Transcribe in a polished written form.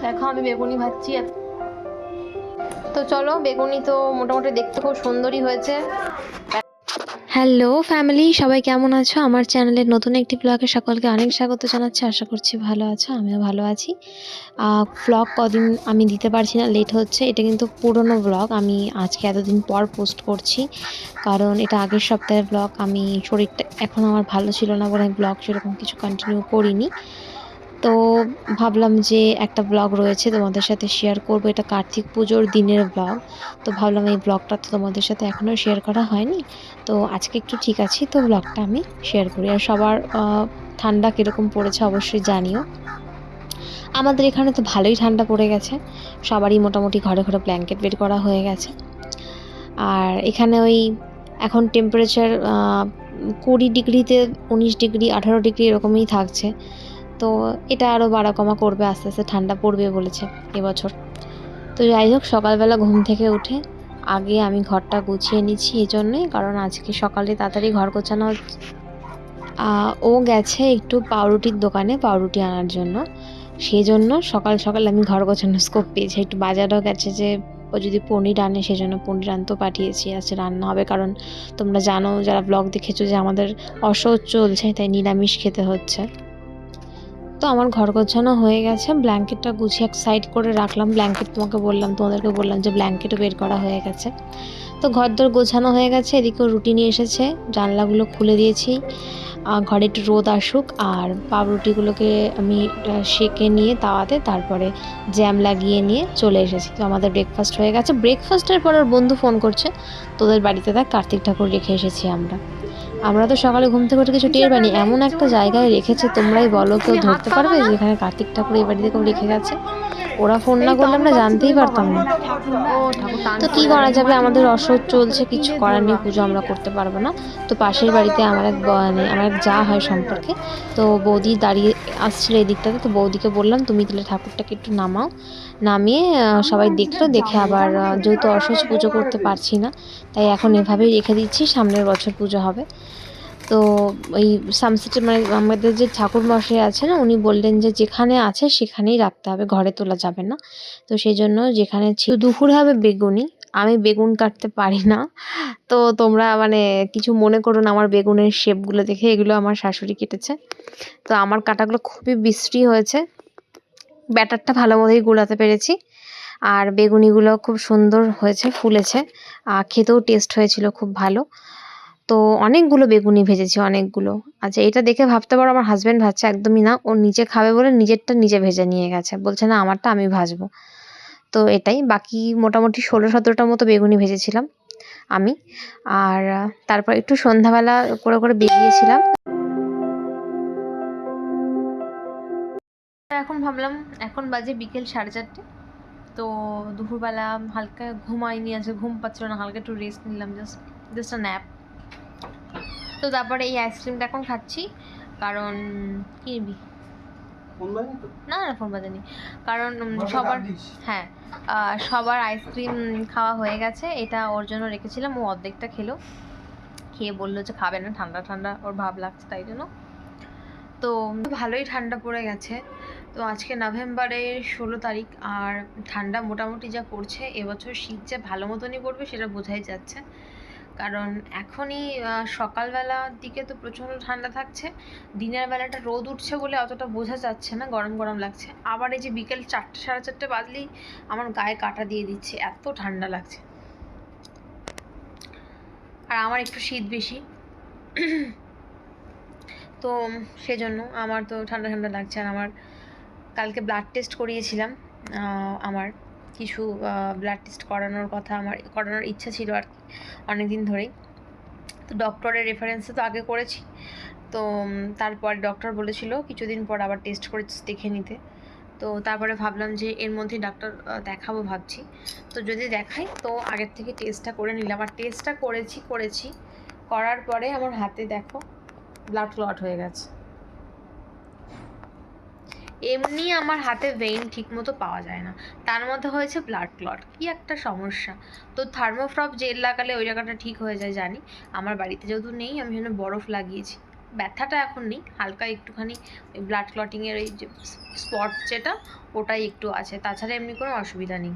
দেখো আমি বেগুনি ভাজছি। তো চলো, বেগুনি তো মোটামুটি দেখতে খুব সুন্দরই হয়েছে। হ্যালো ফ্যামিলি, সবাই কেমন আছো? আমার চ্যানেলের নতুন একটি ব্লগে সকলকে অনেক স্বাগত জানাচ্ছি। আশা করছি ভালো আছো, আমিও ভালো আছি। ব্লগ কদিন আমি দিতে পারছি না, লেট হচ্ছে। এটা কিন্তু পুরনো ব্লগ, আমি আজকে এতদিন পর পোস্ট করছি, কারণ এটা আগের সপ্তাহের ব্লগ। আমি শরীরটা এখন আমার ভালো ছিল না বলে ব্লগ সেরকম কিছু কন্টিনিউ করিনি। তো ভাবলাম যে একটা ব্লগ রয়েছে তোমাদের সাথে শেয়ার করব, এটা কার্তিক পুজোর দিনের ব্লগ। তো ভাবলাম এই ব্লগটা তো তোমাদের সাথে এখনও শেয়ার করা হয়নি, তো আজকে একটু ঠিক আছি, তো ব্লগটা আমি শেয়ার করি। আর সবার ঠান্ডা কীরকম পড়েছে অবশ্যই জানিও। আমাদের এখানে তো ভালোই ঠান্ডা পড়ে গেছে, সবারই মোটামুটি ঘরে ঘরে ব্ল্যাঙ্কেট বের করা হয়ে গেছে। আর এখানে ওই এখন টেম্পারেচার 20 ডিগ্রিতে 19 ডিগ্রি 18 ডিগ্রি এরকমই থাকছে। তো এটা আরও বাড়া কমা করবে, আস্তে আস্তে ঠান্ডা পড়বে বলেছে এবছর। তো যাই হোক, সকালবেলা ঘুম থেকে উঠে আগে আমি ঘরটা গুছিয়ে নিচ্ছি এই জন্যই, কারণ আজকে সকালে তাড়াতাড়ি ঘর গোছানো। ও গেছে একটু পাউরুটির দোকানে পাউরুটি আনার জন্য, সেই জন্য সকাল সকাল আমি ঘর গোছানোর স্কোপ পেয়েছি। একটু বাজারও গেছে যে ও যদি পনির আনে, সেই জন্য পনির আনতেও পাঠিয়েছি। আজকে রান্না হবে, কারণ তোমরা জানো যারা ব্লগ দেখেছো যে আমাদের অসহ্য চলছে, তাই নিরামিষ খেতে হচ্ছে। তো আমার ঘর গোছানো হয়ে গেছে, ব্ল্যাঙ্কেটটা গুছিয়ে এক সাইড করে রাখলাম। ব্ল্যাঙ্কেট তোমাদেরকে বললাম যে ব্ল্যাঙ্কেটও বের করা হয়ে গেছে। তো ঘরদোর গোছানো হয়ে গেছে, এদিকেও রুটি নিয়ে এসেছে, জানলাগুলো খুলে দিয়েছি, ঘরে একটু রোদ আসুক। আর পাউরুটিগুলোকে আমি সেঁকে নিয়ে তাওয়াতে, তারপরে জ্যাম লাগিয়ে নিয়ে চলে এসেছি। তো আমাদের ব্রেকফাস্ট হয়ে গেছে। ব্রেকফাস্টের পর ওর বন্ধু ফোন করছে, তোদের বাড়িতে দেখ কার্তিক ঠাকুর রেখে এসেছি আমরা তো সকালে ঘুম থেকে উঠে কিছু টের পাইনি, এমন একটা জায়গায় রেখেছে, তোমরাই বলো কেউ ধরতে পারবে যে এখানে কার্তিক ঠাকুর এই বাড়িতে কেউ রেখে গেছে? ওরা ফোন না করলে আমরা জানতেই পারতাম না। তো কি করা যাবে, আমাদের অসহ্য চলছে, কিছু করার নেই, পুজো আমরা করতে পারবো না। তো পাশের বাড়িতে আমার এক যা হয় সম্পর্কে, তো বৌদি দাঁড়িয়ে আসছিল এই দিকটাতে। তো বৌদিকে বললাম তুমি তাহলে ঠাকুরটাকে একটু নামাও। নামিয়ে সবাই দেখলো, দেখে আবার যেহেতু অসহ্য পুজো করতে পারছি না, তাই এখন এভাবেই রেখে দিচ্ছি, সামনের বছর পুজো হবে। তো ওই সামসেটে মানে আমাদের যে ঠাকুর মশাই আছে না, উনি বললেন যে যেখানে আছে সেখানেই রাখতে হবে, ঘরে তোলা যাবে না। তো সেই জন্য যেখানে ছিল, দুপুরে হবে বেগুনি। আমি বেগুন কাটতে পারি না, তো তোমরা মানে কিছু মনে করো না আমার বেগুনের শেপগুলো দেখে, এগুলো আমার শাশুড়ি কেটেছে। তো আমার কাটাগুলো খুবই বিশ্রী হয়েছে, ব্যাটারটা ভালো মতোই গুলাতে পেরেছি। আর বেগুনিগুলো খুব সুন্দর হয়েছে, ফুলেছে, খেতেও টেস্ট হয়েছিল খুব ভালো। তো অনেকগুলো বেগুনি ভেজেছি, অনেকগুলো। আচ্ছা, এটা দেখে ভাবতে পারো আমার হাজব্যান্ড ভাজছে, একদমই না। ও নিজে খাবে বলে নিজেরটা নিজে ভেজে নিয়ে গেছে, বলছে না আমারটা আমি ভাজবো। তো এটাই, বাকি মোটামুটি 16-17টার মতো বেগুনি ভেজেছিলাম আমি। আর তারপর একটু সন্ধ্যাবেলা করে করে বেরিয়েছিলাম। এখন ভাবলাম, এখন বাজে বিকেল 4:30। তো দুপুরবেলা হালকা ঘুমাইনি, আছে ঘুম পাচ্ছিল না, হালকা একটু রেস্ট নিলাম, জাস্ট আ ন্যাপ। তো তারপরে এই আইসক্রিমটা এখন খাচ্ছি, কারণ কি নিবি? না না, ফোন বাজেনি, কারণ সবার, হ্যাঁ, সবার আইসক্রিম খাওয়া হয়ে গেছে। এটা ওর জন্য রেখেছিলাম, ও অর্ধেকটা খেলো, খেয়ে বললো যে খাবে না, ঠান্ডা ঠান্ডা ওর ভাব লাগছে, তাই জন্য। তো ভালোই ঠান্ডা পড়ে গেছে। তো আজকে নভেম্বরের 16 তারিখ, আর ঠান্ডা মোটামুটি যা পড়ছে, এবছর শীত যে ভালো মতনই পড়বে সেটা বোঝাই যাচ্ছে। কারণ এখনই সকালবেলার দিকে তো প্রচণ্ড ঠান্ডা থাকছে, দিনের বেলাটা রোদ উঠছে বলে অতটা বোঝা যাচ্ছে না, গরম গরম লাগছে। আবার এই যে বিকেল 4টে 4:30 বাজলেই আমার গায়ে কাঁটা দিয়ে দিচ্ছে, এত ঠান্ডা লাগছে। আর আমার একটু শীত বেশি, তো সেজন্য আমার তো ঠান্ডা ঠান্ডা লাগছে। আর আমার কালকে ব্লাড টেস্ট করিয়েছিলাম, আমার কিছু ব্লাড টেস্ট করানোর কথা, আমার করানোর ইচ্ছা ছিল আর কি অনেক দিন ধরেই। তো ডক্টরের রেফারেন্সে তো আগে করেছি, তো তারপর ডক্টর বলেছিল কিছুদিন পর আবার টেস্ট করে দেখে নিতে। তো তারপরে ভাবলাম যে এর মধ্যেই ডাক্তার দেখাবো ভাবছি। তো যদি দেখাই তো আগের থেকে টেস্টটা করে নিলাম। আর টেস্টটা করেছি করার পরে আমার হাতে দেখো ব্লাড ক্লট হয়ে গেছে। এমনি আমার হাতে ভেইন ঠিকমতো পাওয়া যায় না, তার মধ্যে হয়েছে ব্লাড ক্লট, কি একটা সমস্যা। তো থার্মোফ্রপ জেল লাগালে ওই জায়গাটা ঠিক হয়ে যায় জানি, আমার বাড়িতে যেহেতু নেই আমি জন্য বরফ লাগিয়েছি। ব্যথাটা এখন নেই, হালকা একটুখানি ওই ব্লাড ক্লটিংয়ের এই যে স্পট যেটা ওটাই একটু আছে, তাছাড়া এমনি কোনো অসুবিধা নেই।